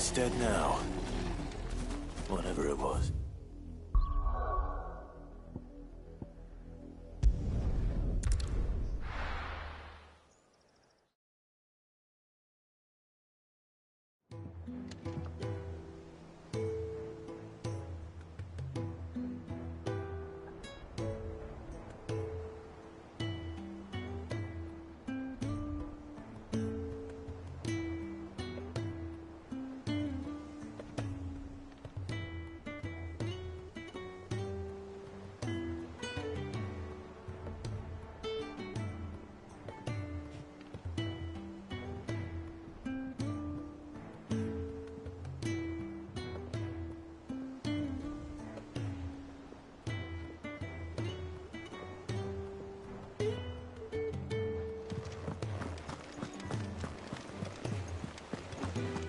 It's dead now. Whatever it was.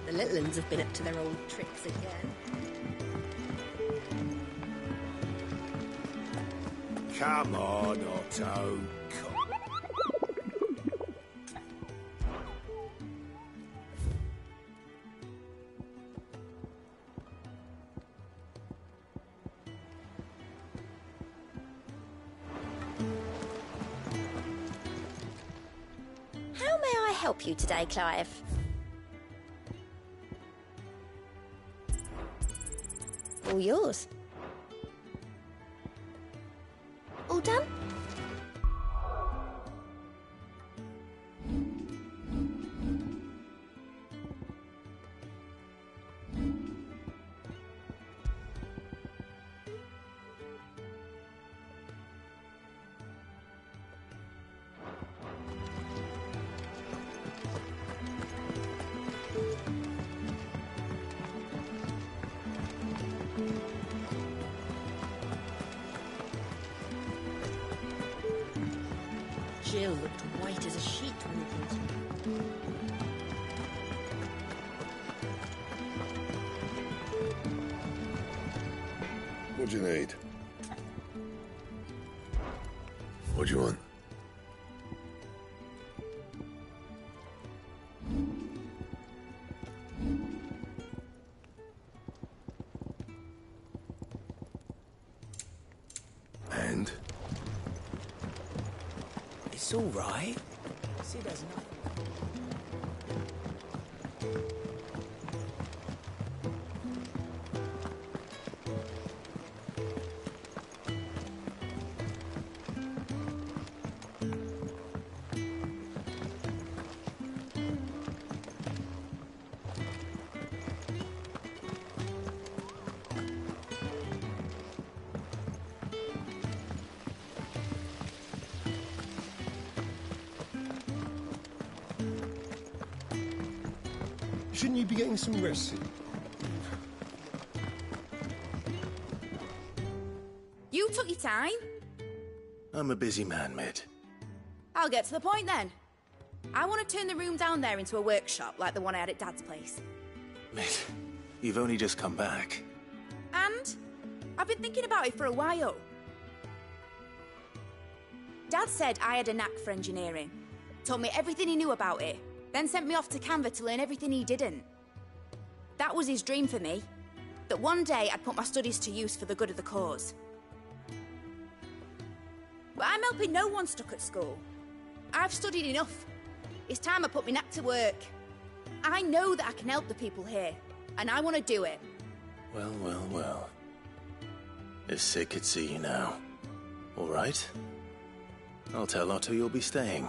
The little ones have been up to their old tricks again. Come on, Otto. How may I help you today, Clive? All yours. All done? Jill looked white as a sheet when we came to. What do you need? What do you want? And? It's all right. See, there's nothing. Shouldn't you be getting some rest? You took your time. I'm a busy man, Mid. I'll get to the point then. I want to turn the room down there into a workshop like the one I had at Dad's place. Mid, you've only just come back. And I've been thinking about it for a while. Dad said I had a knack for engineering, told me everything he knew about it, then sent me off to Canva to learn everything he didn't. That was his dream for me, that one day I'd put my studies to use for the good of the cause. But I'm helping no one stuck at school. I've studied enough. It's time I put my knack to work. I know that I can help the people here, and I want to do it. Well, well, well. If Sid could see you now. All right? I'll tell Otto you'll be staying.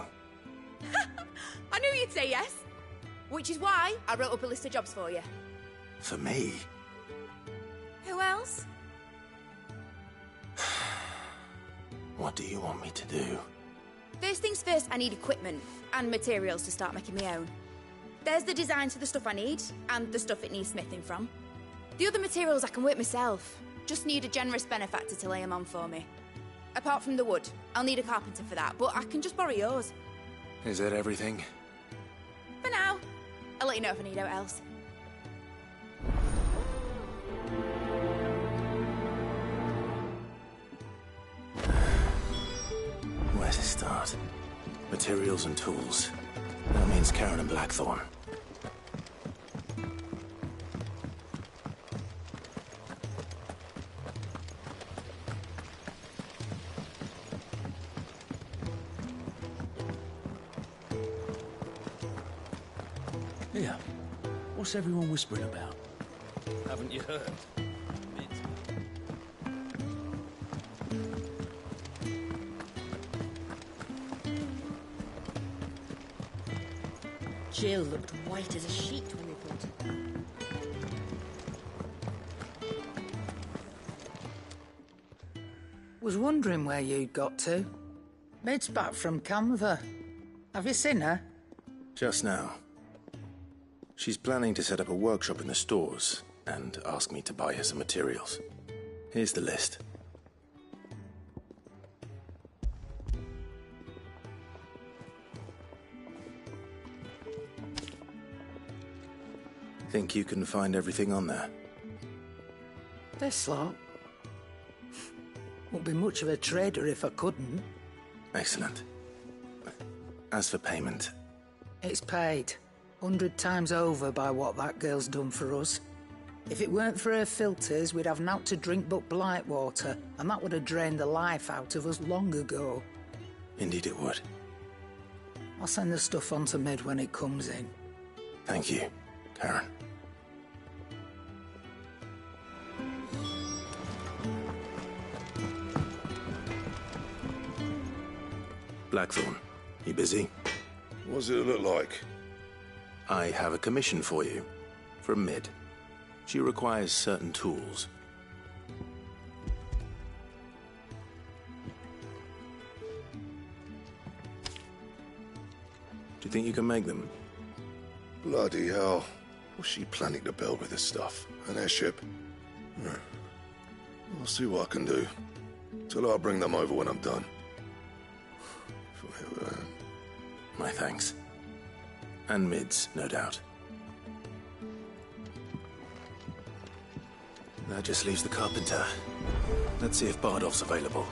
I knew you'd say yes. Which is why I wrote up a list of jobs for you. For me? Who else? What do you want me to do? First things first, I need equipment and materials to start making my own. There's the designs for the stuff I need, and the stuff it needs smithing from. The other materials I can work myself. Just need a generous benefactor to lay them on for me. Apart from the wood, I'll need a carpenter for that, but I can just borrow yours. Is that everything? For now. I'll let you know if I need out else. Where to start? Materials and tools. That means Karen and Blackthorn. Here, what's everyone whispering about? Haven't you heard? Jill looked white as a sheet when we brought her. Was wondering where you'd got to. Mid's back from Canva. Have you seen her? Just now. She's planning to set up a workshop in the stores and ask me to buy her some materials. Here's the list. Think you can find everything on there? This lot. Wouldn't be much of a trader if I couldn't. Excellent. As for payment... It's paid. 100 times over by what that girl's done for us. If it weren't for her filters, we'd have naught to drink but blight water, and that would have drained the life out of us long ago. Indeed it would. I'll send the stuff on to Mid when it comes in. Thank you, Karen. Blackthorn, you busy? What's it look like? I have a commission for you, from Mid. She requires certain tools. Do you think you can make them? Bloody hell. What's she planning to build with this stuff? An airship? I'll see what I can do. Tell her I'll bring them over when I'm done. My thanks. And Mid's, no doubt. That just leaves the carpenter. Let's see if Bardolph's available.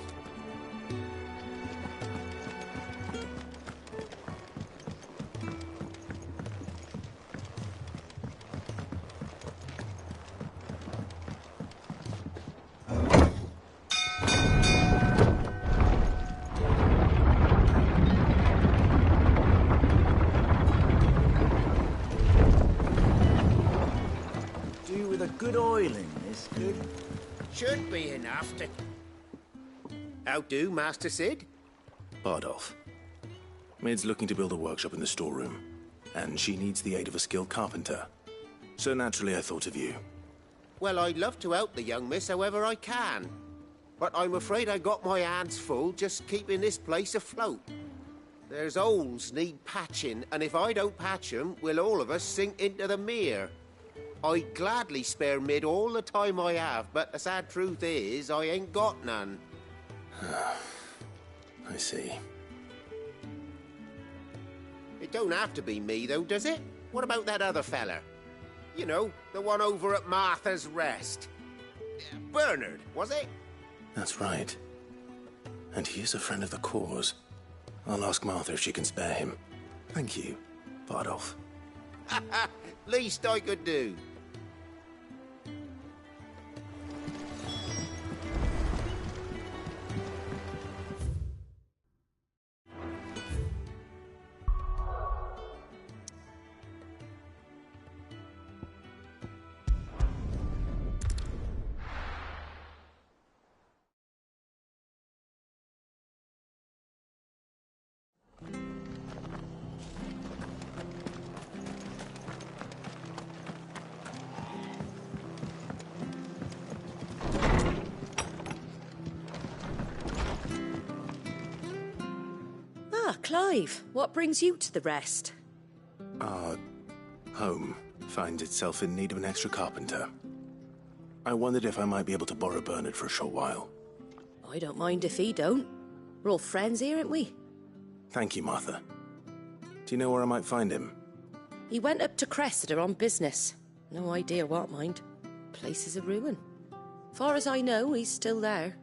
Good oil in this, good. Should be enough to... How do, Master Sid? Bardolph. Mid's looking to build a workshop in the storeroom, and she needs the aid of a skilled carpenter. So naturally I thought of you. Well, I'd love to help the young miss however I can. But I'm afraid I got my hands full just keeping this place afloat. There's holes need patching, and if I don't patch 'em, we'll all of us sink into the mere. I'd gladly spare Mid all the time I have, but the sad truth is, I ain't got none. I see. It don't have to be me, though, does it? What about that other fella? You know, the one over at Martha's Rest. Bernard, was it? That's right. And he is a friend of the cause. I'll ask Martha if she can spare him. Thank you, Bardolph. Least I could do. Clive, what brings you to the Rest? Our home finds itself in need of an extra carpenter. I wondered if I might be able to borrow Bernard for a short while. I don't mind if he don't. We're all friends here, aren't we? Thank you, Martha. Do you know where I might find him? He went up to Cressida on business. No idea what, mind. Place is a ruin. Far as I know, he's still there.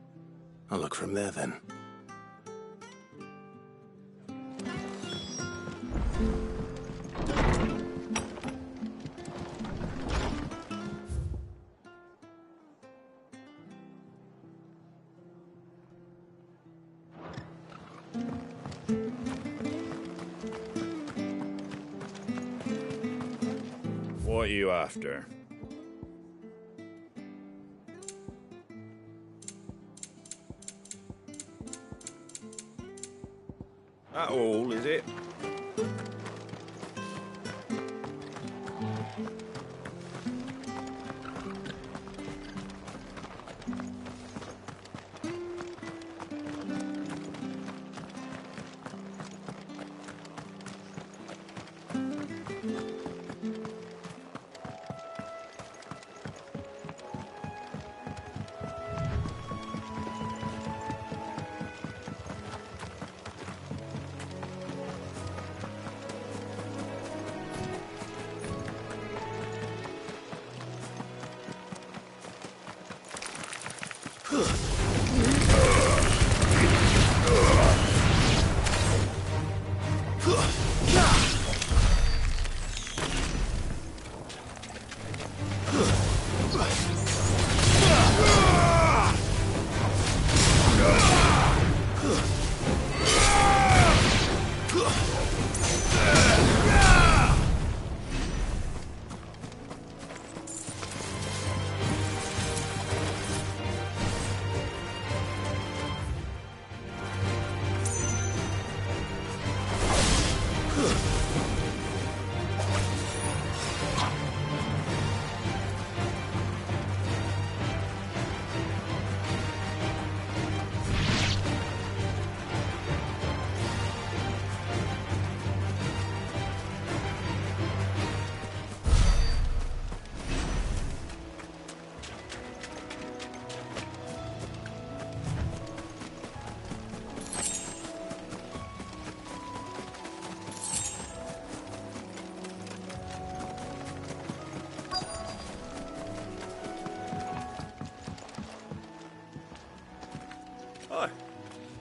I'll look for him there, then. What are you after? That all, is it?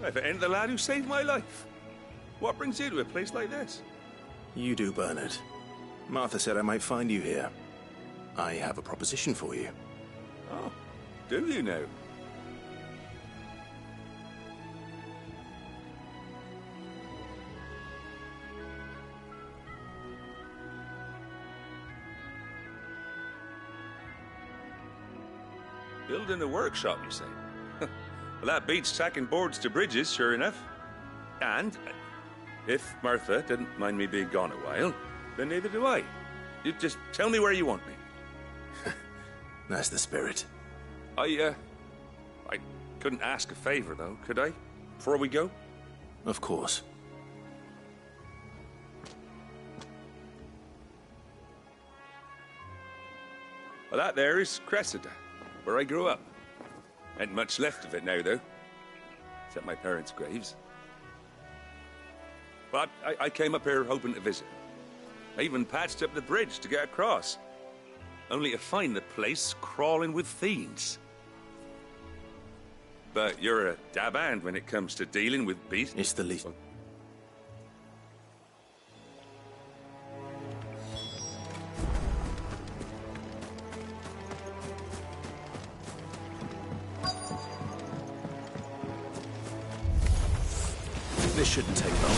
If it ain't the lad who saved my life. What brings you to a place like this? You do, Bernard. Martha said I might find you here. I have a proposition for you. Oh, do you now? Building a workshop, you say? Well, that beats tacking boards to bridges, sure enough. And if Martha didn't mind me being gone a while, then neither do I. You just tell me where you want me. That's the spirit. I couldn't ask a favor, though, could I? Before we go? Of course. Well, that there is Cressida, where I grew up. Ain't much left of it now, though. Except my parents' graves. But I came up here hoping to visit. I even patched up the bridge to get across. Only to find the place crawling with fiends. But you're a dab hand when it comes to dealing with beasts. It's the least. This shouldn't take long.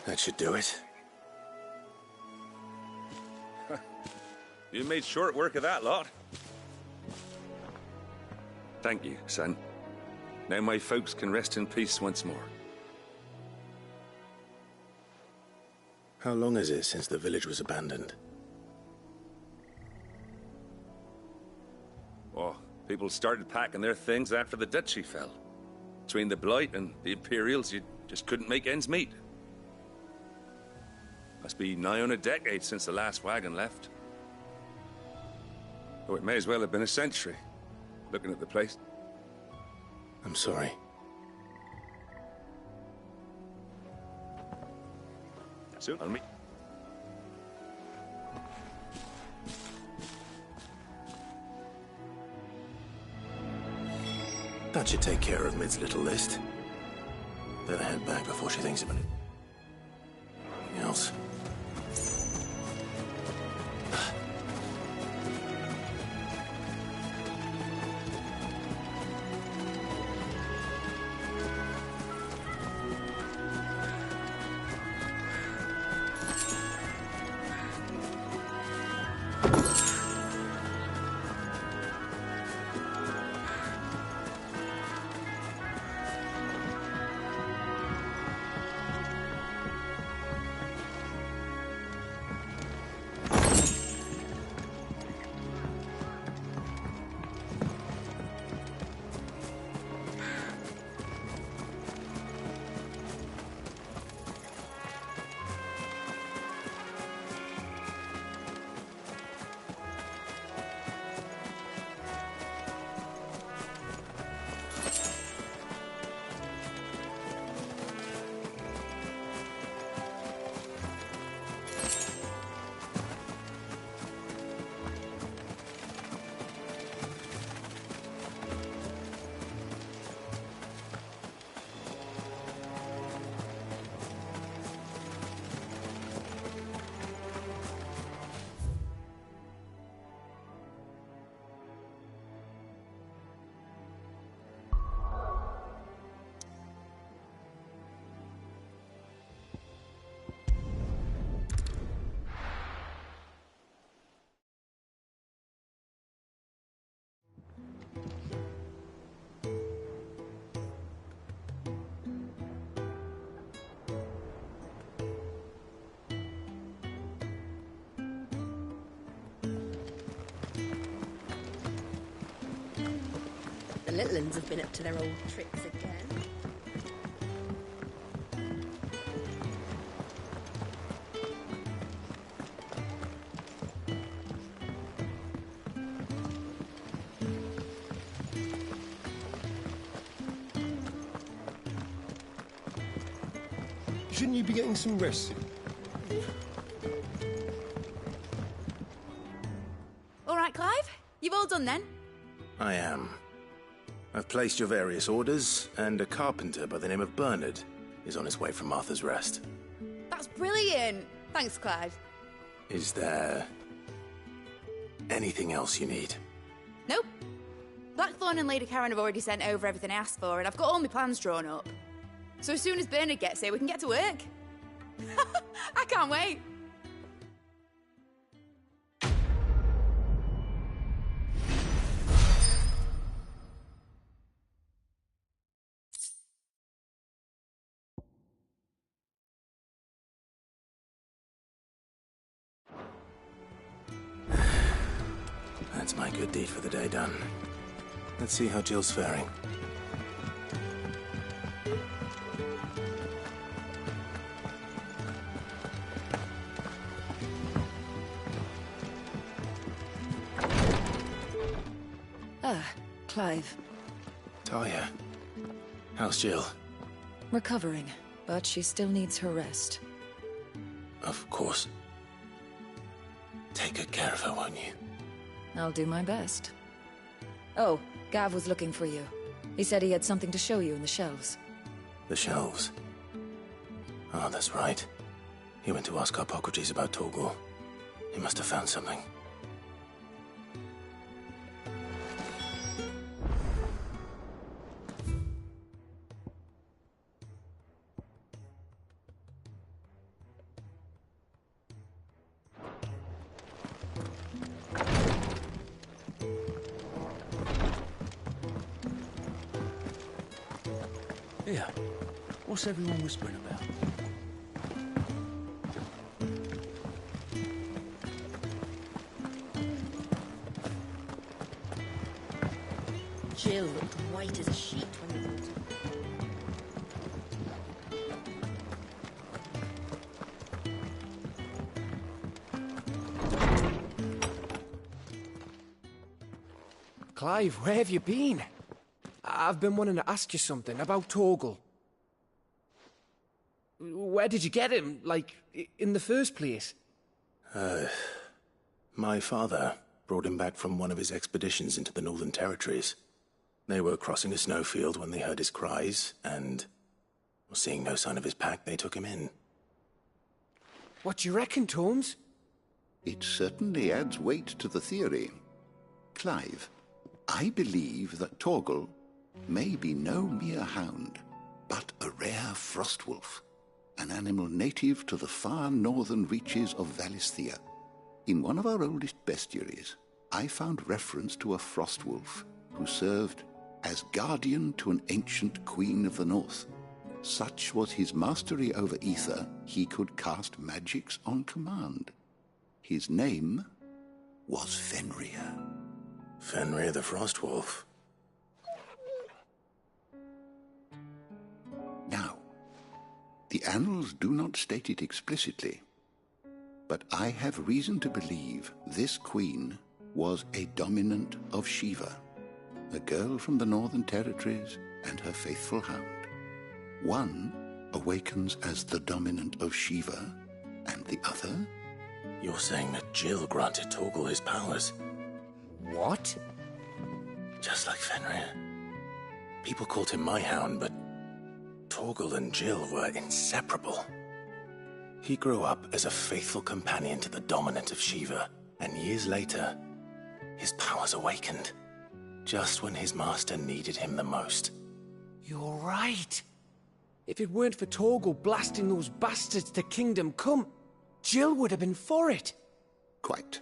That should do it. You made short work of that lot. Thank you, son. Now my folks can rest in peace once more. How long is it since the village was abandoned? Oh, people started packing their things after the duchy fell. Between the Blight and the Imperials, you just couldn't make ends meet. Must be nigh on a decade since the last wagon left. Oh, it may as well have been a century, looking at the place. I'm sorry. Soon, I'll meet. That should take care of Mid's little list. Better head back before she thinks about it. Anything else? little uns have been up to their old tricks again. Shouldn't you be getting some rest soon? All right, Clive? You've all done then? I am. I've placed your various orders, and a carpenter by the name of Bernard is on his way from Martha's Rest. That's brilliant. Thanks, Clive. Is there anything else you need? Nope. Blackthorn and Lady Karen have already sent over everything I asked for, and I've got all my plans drawn up. So as soon as Bernard gets here, we can get to work. I can't wait. That's my good deed for the day done. Let's see how Jill's faring. Clive. Talia, how's Jill? Recovering, but she still needs her rest. Of course. Take good care of her, won't you? I'll do my best. Oh, Gav was looking for you. He said he had something to show you in the shelves. The shelves? Oh, that's right. He went to ask Hippocrates about Torgal. He must have found something. Here, what's everyone whispering about? Jill looked white as a sheet when we brought her. Clive, where have you been? I've been wanting to ask you something about Torgal. Where did you get him, like, in the first place? My father brought him back from one of his expeditions into the Northern Territories. They were crossing a snowfield when they heard his cries, and seeing no sign of his pack, they took him in. What do you reckon, Tomes? It certainly adds weight to the theory. Clive, I believe that Torgal may be no mere hound, but a rare frostwolf, an animal native to the far northern reaches of Valisthea. In one of our oldest bestiaries, I found reference to a frostwolf who served as guardian to an ancient queen of the north. Such was his mastery over ether, he could cast magics on command. His name was Fenrir. Fenrir the Frostwolf. Now, the annals do not state it explicitly, but I have reason to believe this queen was a dominant of Shiva, a girl from the Northern Territories and her faithful hound. One awakens as the dominant of Shiva, and the other? You're saying that Jill granted Torgal his powers? What? Just like Fenrir. People called him my hound, but Torgal and Jill were inseparable. He grew up as a faithful companion to the dominant of Shiva, and years later, his powers awakened, just when his master needed him the most. You're right. If it weren't for Torgal blasting those bastards to Kingdom Come, Jill would have been for it. Quite.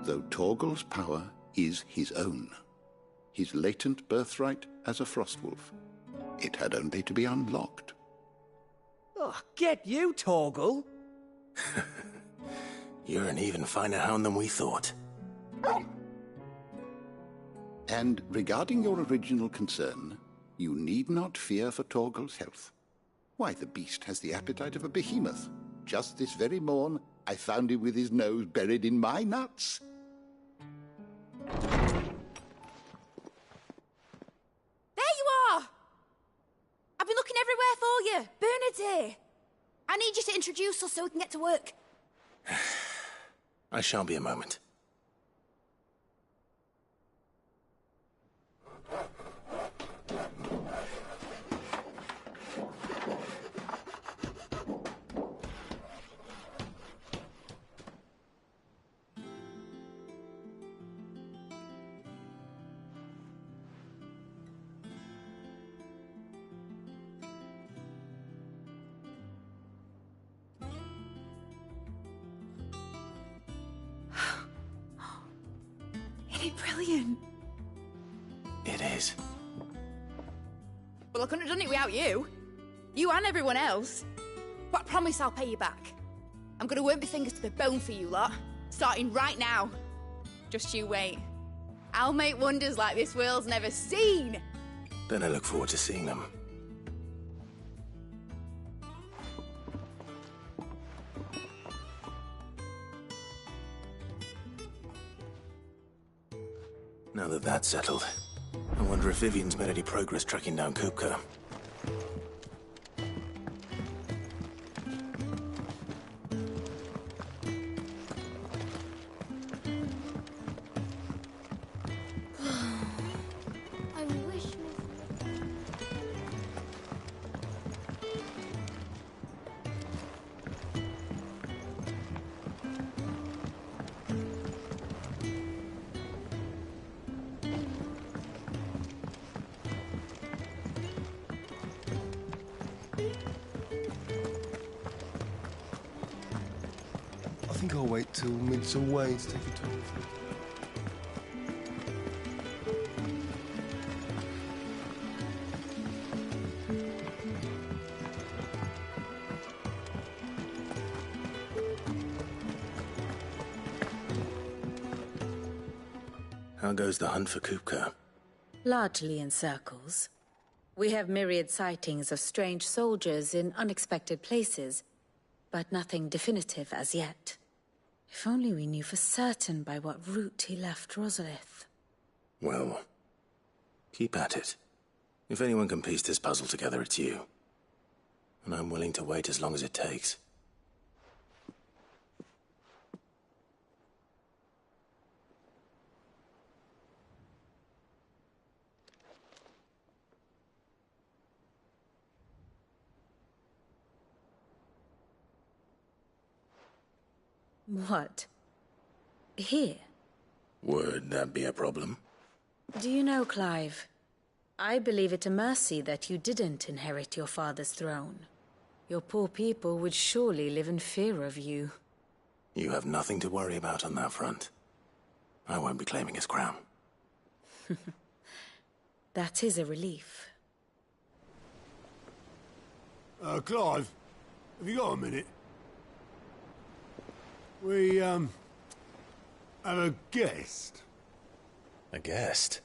Though Torgal's power is his own, his latent birthright as a Frostwolf, it had only to be unlocked. Oh, get you, Torgal! You're an even finer hound than we thought. And regarding your original concern, you need not fear for Torgal's health. Why, the beast has the appetite of a behemoth. Just this very morn, I found him with his nose buried in my nuts. There you are! I've been looking everywhere for you. Bernard's here. I need you to introduce us so we can get to work. I shall be a moment. Isn't it brilliant? It is. Well, I couldn't have done it without you. You and everyone else. But I promise I'll pay you back. I'm gonna work my fingers to the bone for you lot. Starting right now. Just you wait. I'll make wonders like this world's never seen. Then I look forward to seeing them. Now that that's settled, I wonder if Vivian's made any progress tracking down Kupka. I wish I think I'll wait till mid's away to take a talk. How goes the hunt for Kupka? Largely in circles. We have myriad sightings of strange soldiers in unexpected places, but nothing definitive as yet. If only we knew for certain by what route he left Rosalith. Well, keep at it. If anyone can piece this puzzle together, it's you. And I'm willing to wait as long as it takes. What? Here? Would that be a problem? Do you know, Clive, I believe it a mercy that you didn't inherit your father's throne. Your poor people would surely live in fear of you. You have nothing to worry about on that front. I won't be claiming his crown. That is a relief. Clive, have you got a minute? We, have a guest. A guest?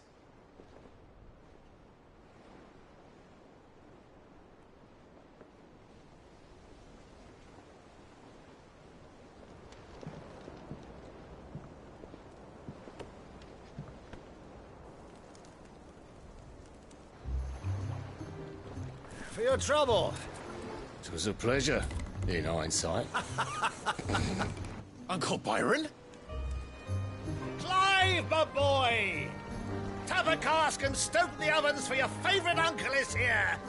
For your trouble. It was a pleasure, in hindsight. Uncle Byron? Clive, my boy! Tap a cask and stoke the ovens for your favourite uncle is here!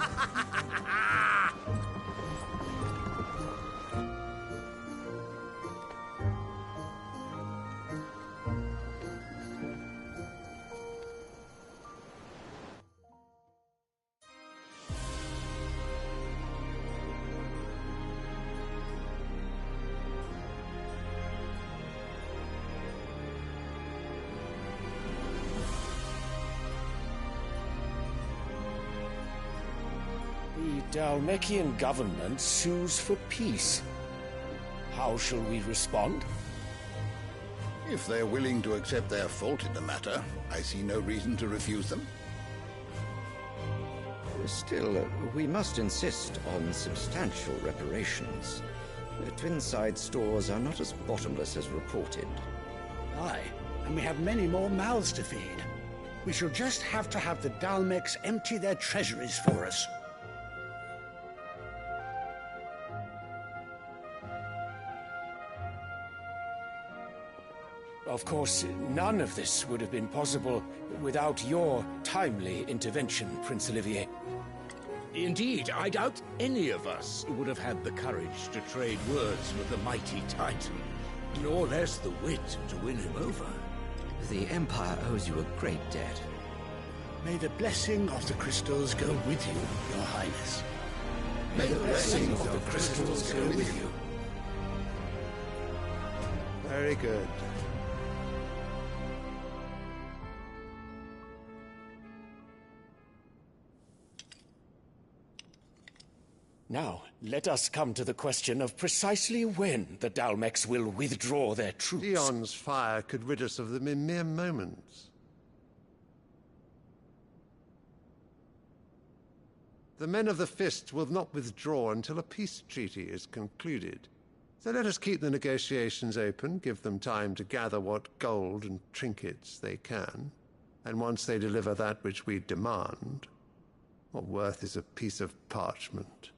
The Dalmekian government sues for peace. How shall we respond? If they're willing to accept their fault in the matter, I see no reason to refuse them. Still, we must insist on substantial reparations. Twinside stores are not as bottomless as reported. Aye, and we have many more mouths to feed. We shall just have to have the Dalmex empty their treasuries for us. Of course, none of this would have been possible without your timely intervention, Prince Olivier. Indeed, I doubt any of us would have had the courage to trade words with the mighty Titan, nor less the wit to win him over. The Empire owes you a great debt. May the blessing of the crystals go with you, Your Highness. May the blessing of the crystals go with you. Very good. Now, let us come to the question of precisely when the Dalmex will withdraw their troops. Dion's fire could rid us of them in mere moments. The men of the Fist will not withdraw until a peace treaty is concluded. So let us keep the negotiations open, give them time to gather what gold and trinkets they can, and once they deliver that which we demand, what worth is a piece of parchment?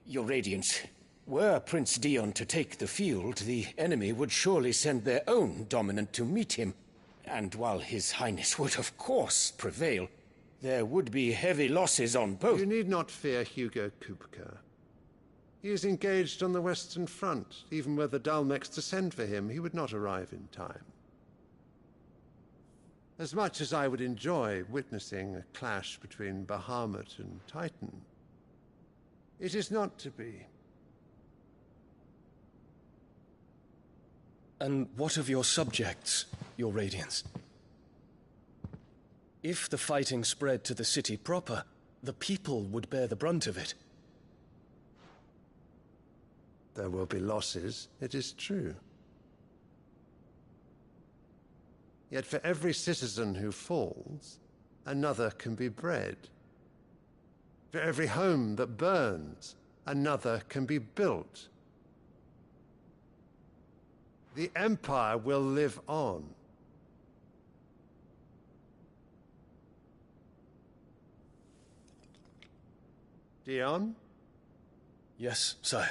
Your Radiance, were Prince Dion to take the field, the enemy would surely send their own dominant to meet him. And while His Highness would of course prevail, there would be heavy losses on both. You need not fear Hugo Kupka. He is engaged on the Western Front. Even were the Dalmex to send for him, he would not arrive in time. As much as I would enjoy witnessing a clash between Bahamut and Titan, it is not to be. And what of your subjects, Your Radiance? If the fighting spread to the city proper, the people would bear the brunt of it. There will be losses, it is true. Yet for every citizen who falls, another can be bred. For every home that burns, another can be built. The Empire will live on. Dion? Yes, sire.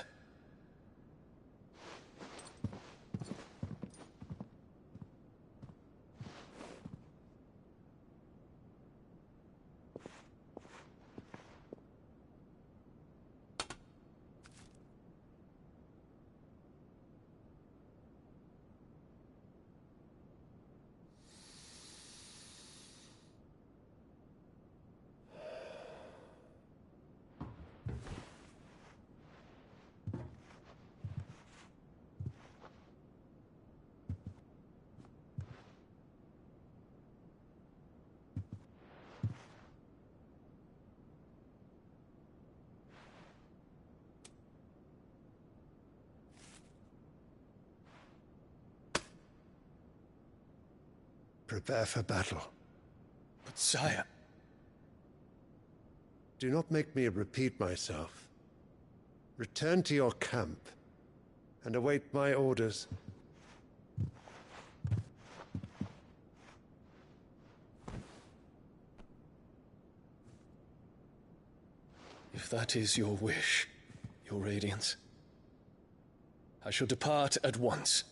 Prepare for battle. But sire... Do not make me repeat myself. Return to your camp and await my orders. If that is your wish, Your Radiance, I shall depart at once.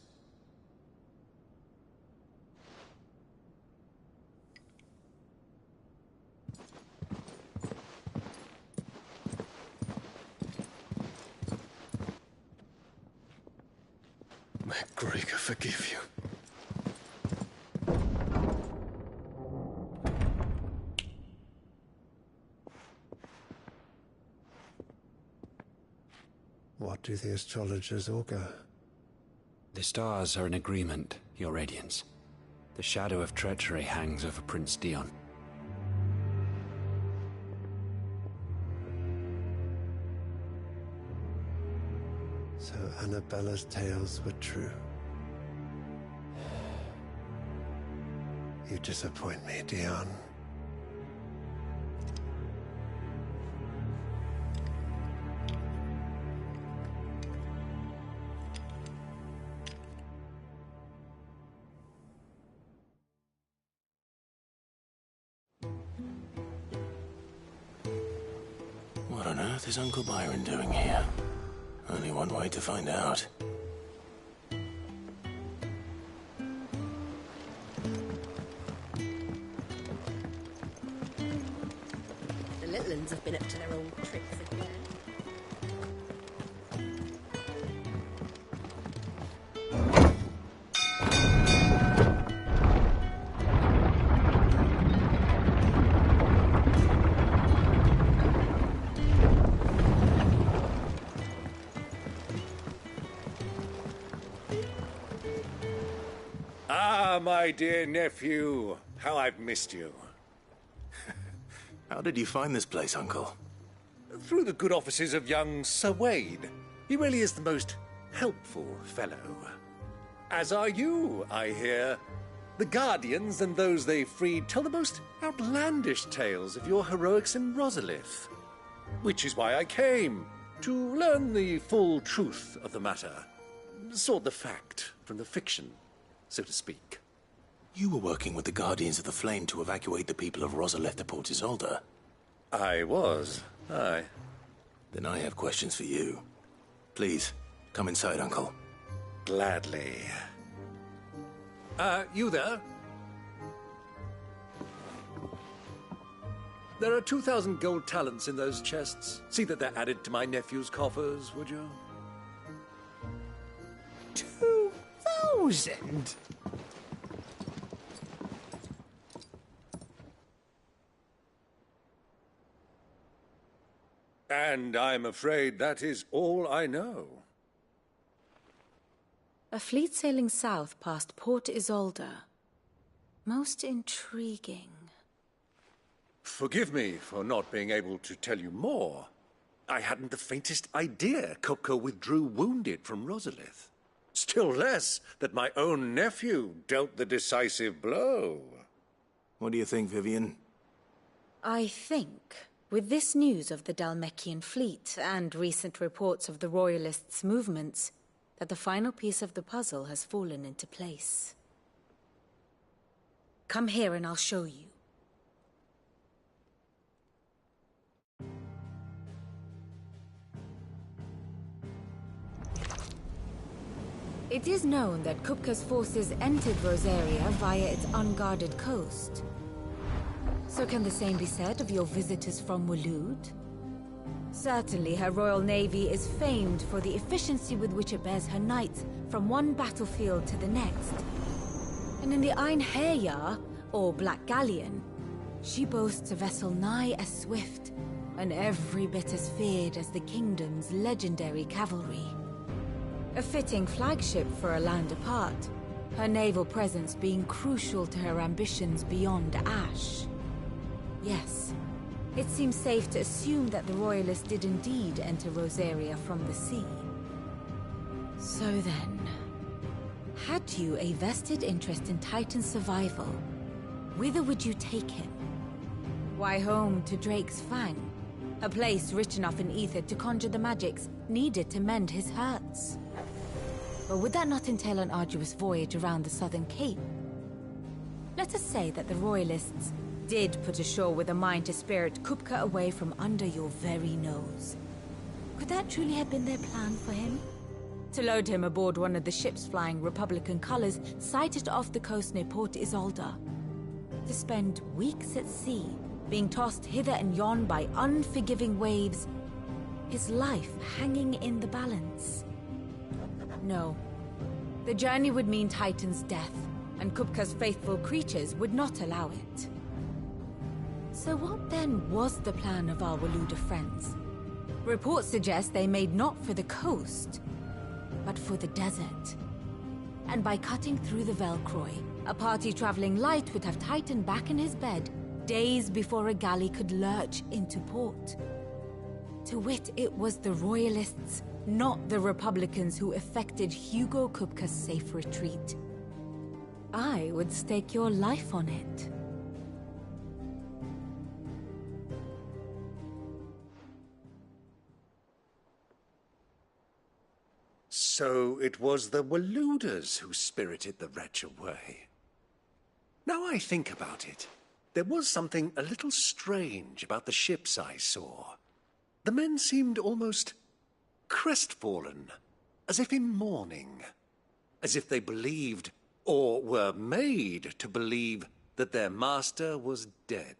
May Gregor forgive you. What do the astrologers augur? The stars are in agreement, Your Radiance. The shadow of treachery hangs over Prince Dion. So Annabella's tales were true. You disappoint me, Dion. What on earth is Uncle Byron doing here? Only one way to find out. The little uns have been up to their old tricks again. Ah, my dear nephew, how I've missed you. How did you find this place, Uncle? Through the good offices of young Sir Wade. He really is the most helpful fellow. As are you, I hear. The Guardians and those they freed tell the most outlandish tales of your heroics in Rosalith. Which is why I came, to learn the full truth of the matter. Sort the fact from the fiction, so to speak. You were working with the Guardians of the Flame to evacuate the people of Rosalith to Port Isolde. I was, aye. Then I have questions for you. Please, come inside, Uncle. Gladly. You there? There are 2,000 gold talents in those chests. See that they're added to my nephew's coffers, would you? 2,000? And I'm afraid that is all I know. A fleet sailing south past Port Isolde. Most intriguing. Forgive me for not being able to tell you more. I hadn't the faintest idea Kupka withdrew wounded from Rosalith. Still less that my own nephew dealt the decisive blow. What do you think, Vivian? I think, with this news of the Dhalmekian fleet and recent reports of the Royalists' movements, that the final piece of the puzzle has fallen into place. Come here and I'll show you. It is known that Kupka's forces entered Rosaria via its unguarded coast. So can the same be said of your visitors from Waloed? Certainly her Royal Navy is famed for the efficiency with which it bears her knights from one battlefield to the next. And in the Einherjar, or Black Galleon, she boasts a vessel nigh as swift and every bit as feared as the kingdom's legendary cavalry. A fitting flagship for a land apart, her naval presence being crucial to her ambitions beyond Ash. Yes, it seems safe to assume that the Royalists did indeed enter Rosaria from the sea. So then, had you a vested interest in Titan's survival, whither would you take him? Why, home to Drake's Fang, a place rich enough in ether to conjure the magics needed to mend his hurts. But would that not entail an arduous voyage around the southern cape? Let us say that the Royalists did put ashore with a mind to spirit Kupka away from under your very nose. Could that truly have been their plan for him? To load him aboard one of the ships flying Republican colors sighted off the coast near Port Isolde. To spend weeks at sea, being tossed hither and yon by unforgiving waves, his life hanging in the balance. No. The journey would mean Titan's death, and Kupka's faithful creatures would not allow it. So what then was the plan of our Waluda friends? Reports suggest they made not for the coast, but for the desert. And by cutting through the Velcroy, a party traveling light would have Titan back in his bed days before a galley could lurch into port. To wit, it was the Royalists, not the Republicans, who effected Hugo Kupka's safe retreat. I would stake your life on it. So it was the Waluders who spirited the wretch away. Now I think about it, there was something a little strange about the ships I saw. The men seemed almost crestfallen, as if in mourning, as if they believed, or were made to believe, that their master was dead.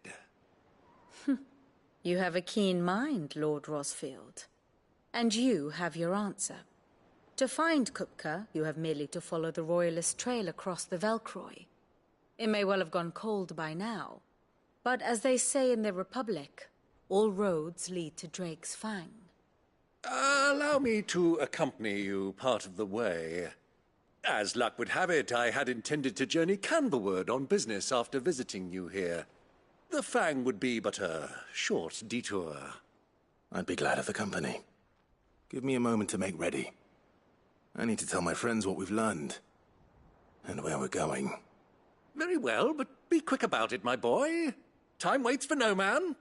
You have a keen mind, Lord Rosfield. And you have your answer. To find Kupka, you have merely to follow the Royalist trail across the Velcroy. It may well have gone cold by now, but as they say in the Republic, all roads lead to Drake's Fang. Allow me to accompany you part of the way. As luck would have it, I had intended to journey Canberward on business after visiting you here. The Fang would be but a short detour. I'd be glad of the company. Give me a moment to make ready. I need to tell my friends what we've learned, and where we're going. Very well, but be quick about it, my boy. Time waits for no man.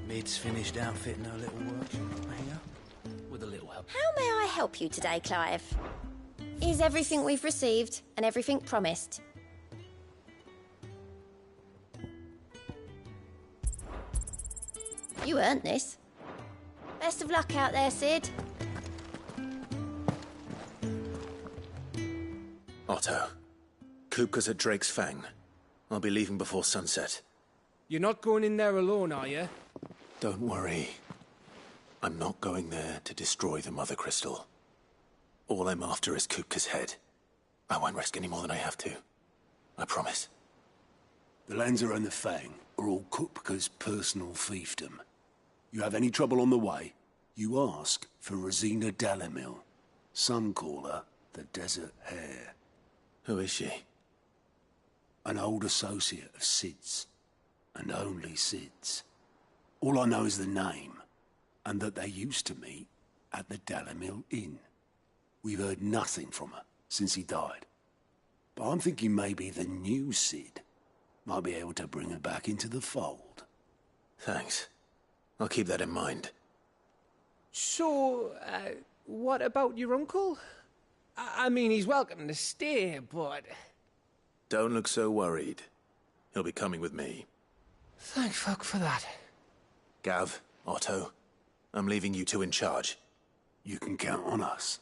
Mid's finished outfitting her little workshop here, with a little help. How may I help you today, Clive? Is everything we've received and everything promised? You earned this. Best of luck out there, Sid. Otto, Kupka's at Drake's Fang. I'll be leaving before sunset. You're not going in there alone, are you? Don't worry. I'm not going there to destroy the Mother Crystal. All I'm after is Kupka's head. I won't risk any more than I have to. I promise. The Lancer and the Fang are all Kupka's personal fiefdom. You have any trouble on the way, you ask for Rosina Dalamil. Some call her the Desert Hare. Who is she? An old associate of Sid's, and only Sid's. All I know is the name, and that they used to meet at the Dalamil Inn. We've heard nothing from her since he died. But I'm thinking maybe the new Sid might be able to bring her back into the fold. Thanks. I'll keep that in mind. So, what about your uncle? I mean, he's welcome to stay, but... Don't look so worried. He'll be coming with me. Thank fuck for that. Gav, Otto, I'm leaving you two in charge. You can count on us.